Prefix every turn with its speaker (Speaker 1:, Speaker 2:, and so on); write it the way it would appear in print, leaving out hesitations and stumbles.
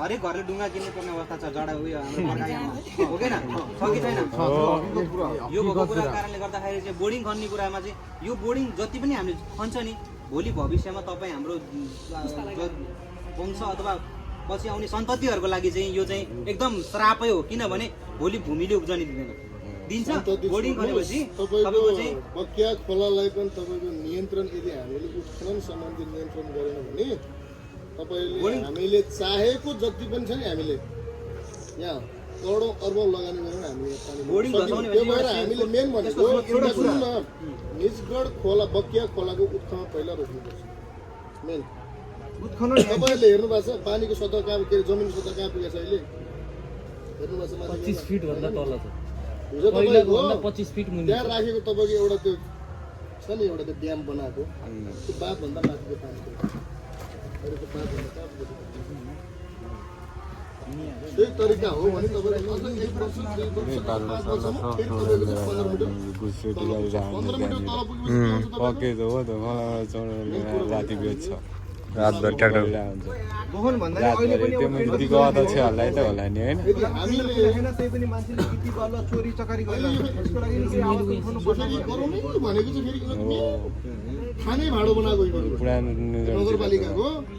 Speaker 1: हरेक घरले ढुङ्गा किन्नु पर्ने अवस्था छ जडा उयो हाम्रो बर्खायाममा हो कि न छ कि छैन यो भएको कुरा कारणले गर्दाखेरि चाहिँ बोर्डिङ खन्ने कुरामा चाहिँ यो बोर्डिङ जति पनि हामीले खन्छ नि भोलि भविष्यमा तपाईँ हाम्रो वंश अथवा पछि आउने सन्ततिहरूको लागि चाहिँ यो चाहिँ एकदम श्रापै हो किनभने भोलि भूमिले उब्जनी दिँदैन दिन्छ बोर्डिङ खनेपछि तपाईँको चाहिँ
Speaker 2: बकिया खोलालाई पनि तपाईँको नियन्त्रण यदि हामीले उत्खनन सम्बन्धी नियन्त्रण गरेन भने तपाईँले हामीले चाहेको जति पनि छ नि हामीले यहाँ करोडौँ अर्बौँ लगानी गरेर हामीले
Speaker 1: बोर्डिङ बसाउने
Speaker 2: त्यो भएर हामीले मेन भनेको एउटा सुन्नु न निजगढ खोला बकिया खोलाको उत्खनन पहिला रोक्नुपर्छ मेन उत्खनन तपाईँले हेर्नु भएको छ पानीको सतह कहाँ के जमिनको सतह कहाँ पुगेछ अहिले हेर्नु भएको छ
Speaker 3: 25 फिट भन्दा तल छ
Speaker 2: हिजो तपाईँको
Speaker 3: 25 फिट मुनि
Speaker 2: त्यहाँ राखेको तपाईँको एउटा त्यो छ नि एउटा त्यो ड्याम बनाएको त्यो बाँधभन्दा माथिको पानी अहिलेको बाँधभन्दा कहाँ पुगेछ त्यही तरिका हो भने तपाईँले अझ 1 वर्ष 2 वर्ष 5 वर्षसम्म फेरि तपाईँको 15 मिटर तल पुगेपछि
Speaker 4: रातभर ट्र्याक्टर
Speaker 5: मोहन भन्दा अहिले पनि
Speaker 4: दिगो अध्यक्ष हल्लाइ त होला नि हैन
Speaker 5: हामीले हैन त्यही पनि मान्छेले गिटी बल्ल चोरी चकारी गरेर यसको लागि केही आवाज उठाउनु पर्छ
Speaker 2: गरौँ भनेको चाहिँ फेरि खानै भाडो बनाएको
Speaker 4: पुरानो
Speaker 2: नगरपालिकाको